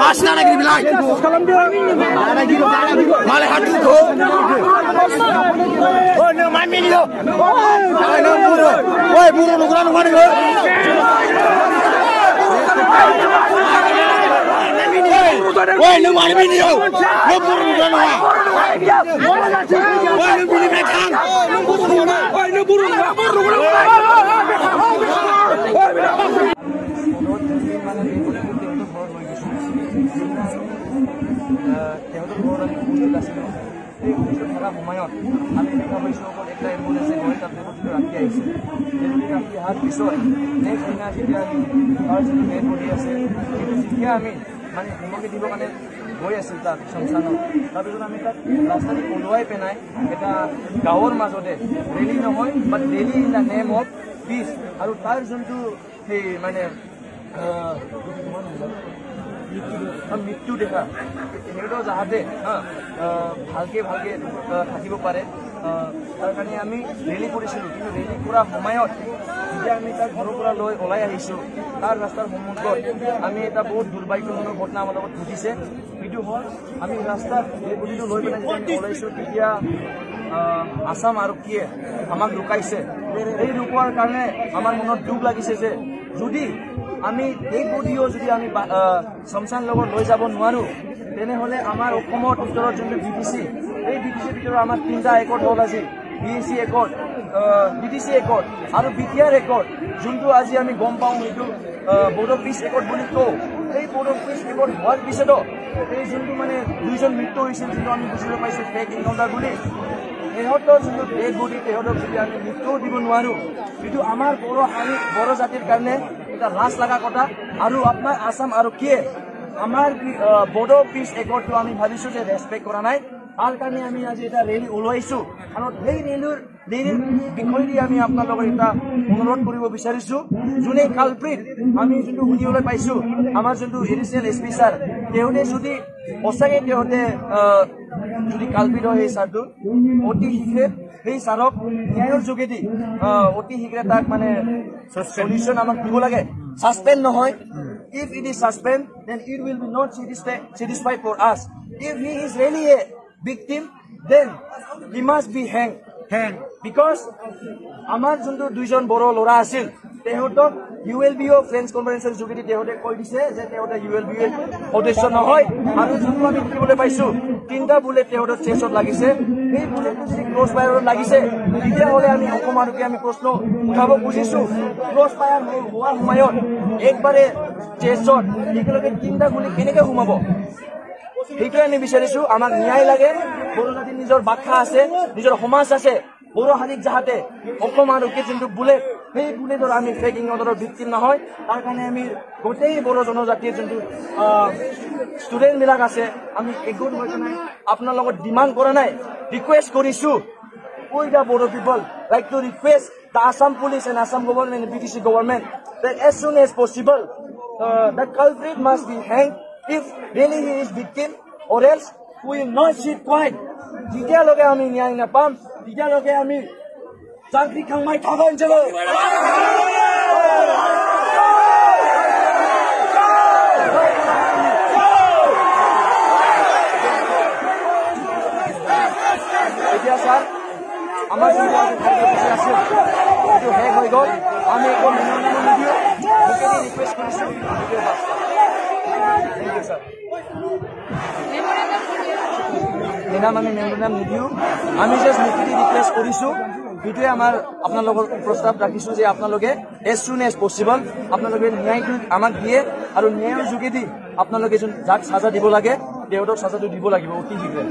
Mas daanagiri bilang, malah hati tu. Oh, no mami ni tu. Oh, no buru. Oh, buru nukuran nukuran tu. Oh, no mami ni tu. No buru nukuran nukuran. Oh, no bili makan. Oh, no buru মৃত্যু দেখা সেইটো যাহাতে ভালকে ভালকে থাকিব পাৰে তাৰ কাৰণে আমি ৰেলী কৰিছিলোঁ কিন্তু ৰেলী কৰা সময়ত যেতিয়া আমি তাৰ ঘৰৰ পৰা লৈ ওলাই আহিছোঁ তাৰ ৰাস্তাৰ সন্মুখত আমি এটা বহুত দুৰ্ভাগ্যজনক ঘটনা আমাৰ লগত ঘটিছে সেইটো হ'ল আমি ৰাস্তাত এই বডিটো লৈ পেলাই যেতিয়া ওলাইছোঁ তেতিয়া আসাম আৰক্ষীয়ে আমাক লুকাইছে এই লুকোৱাৰ কাৰণে আমাৰ মনত দুখ লাগিছে যে যদি আমি এই বডিও যদি আমি শমশান লগত লৈ যাব নোৱাৰো তেনেহলে আমাৰ অসমৰ ভিতৰত যোনটো বিটিচি এই বিটিচিৰ ভিতৰত আমাৰ 3টা একৰ্ড হ'ল আজি বিএসি একৰ্ড বিটিচি একৰ্ড আৰু বিটিআৰ একৰ্ড যোনটো আজি আমি গম পাওঁ এইটো বড়ো পিছ একৰ্ড বুলি কওঁ এই বড়ো পিছ একৰ্ড হোৱাৰ পিছতো এই যোনটো মানে দুইজন মৃত্যু হৈছিল যোনটো আমি বুজিব পাইছোঁ ফেক এনকাউণ্টাৰ বুলি সিহঁতৰ যোনটো ডেড বডি সিহঁতক যদি আমি মৃত্যুও দিব নোৱাৰো কিন্তু আমাৰ বড়ো জাতিৰ কাৰণে এটা লাজ লগা কথা আৰু আপোনাৰ আসাম আৰক্ষীয়ে আমাৰ বড়ো পিছ একৰ্ডটো আমি ভাবিছোঁ যে ৰেচপেক্ট কৰা নাই তাৰ কাৰণে আমি আজি এটা ৰেলী ওলাইছোঁ আৰু সেই ৰেলীৰ বিষয়ে আমি আপোনালোকৰ এটা অনুৰোধ কৰিব বিচাৰিছোঁ যোনে কালপ্ৰিট আমি যোনটো শুনিবলৈ পাইছোঁ আমাৰ যোনটো এডিচনেল এছপি ছাৰ তেওঁতে যদি সঁচাকৈ তেওঁতে যদি কালপ্ৰিট হয় সেই ছাৰটো অতি শীঘ্ৰে সেই ছাৰক ন্যায়ৰ যোগেদি অতি শীঘ্ৰে তাক মানে সলিউশ্যন আমাক দিব লাগে সাসপেন্ড নহয় if it is suspend then it will be not satisfied for us if he is really a victim then he must be hanged because আমাৰ যোনটো দুইজন বড়ো ল'ৰা আছিল তেহঁতক ULBO ফ্ৰেঞ্চ কনফাৰেন্সৰ যোগেদি তেহঁতে কৈ দিছে যে তেহঁতে ULBO সদস্য নহয় আৰু যোনটো আমি দেখিবলৈ পাইছোঁ 3টা বুলেট তেহঁতৰ চেষ্টত লাগিছে এই বুলেটটো যদি ক্ৰছ ফায়াৰত লাগিছে তেতিয়াহ'লে আমি অসম আৰক্ষীয়ে আমি প্ৰশ্ন উঠাব খুজিছোঁ ক্ৰছ ফায়াৰ হোৱাৰ সময়ত একবাৰে চেষ্টত একেলগে 3টা গুলি কেনেকৈ সোমাব সেইটোৱে আমি বিচাৰিছোঁ আমাক ন্যায় লাগে বড়ো জাতিৰ নিজৰ ভাষা আছে নিজৰ সমাজ আছে বড়ো হাতীক যাহাতে অসম আৰক্ষীৰ যোনটো বুলেট সেই বুলেটৰ আমি ফেক এনকাউণ্টাৰৰ ভিক্টিম নহয় তাৰ কাৰণে আমি গোটেই বড়ো জনজাতিৰ যোনটো ষ্টুডেণ্টবিলাক আছে আমি একগোট হৈ নাই আপোনাৰ লগত ডিমাণ্ড কৰা নাই ৰিকুৱেষ্ট কৰিছোঁ we the Bodo people like to request the Assam police and Assam government and BTC government that as soon as possible the culprit must be hanged if really he is victim or else we will not sit quiet যেতিয়ালৈকে আমি ন্যায় নাপাম তেতিয়ালৈকে আমি চাকৰি খামাই থকা যাব এতিয়া স্যাৰ আমাৰ যোনটো কাৰ্যসূচী আছিল সেইটো শেষ হৈ গ'ল আমি একো মেম'ৰেণ্ডাম নিদিওঁ মোকেদি ৰিকুৱেষ্ট কৰিছোঁ মেডাম আমি মেম'ৰেণ্ডাম নিদিওঁ আমি জাষ্ট মোকেদি ৰিকুৱেষ্ট কৰিছোঁ সেইটোৱে আমাৰ আপোনালোকৰ প্ৰস্তাৱ ৰাখিছোঁ যে আপোনালোকে এজ চুন এজ পচিবল আপোনালোকে ন্যায়টো আমাক দিয়ে আৰু ন্যায়ৰ যোগেদি আপোনালোকে যোন যাক সাজা দিব লাগে তেওঁক সাজাটো দিব লাগিব অতি শীঘ্ৰে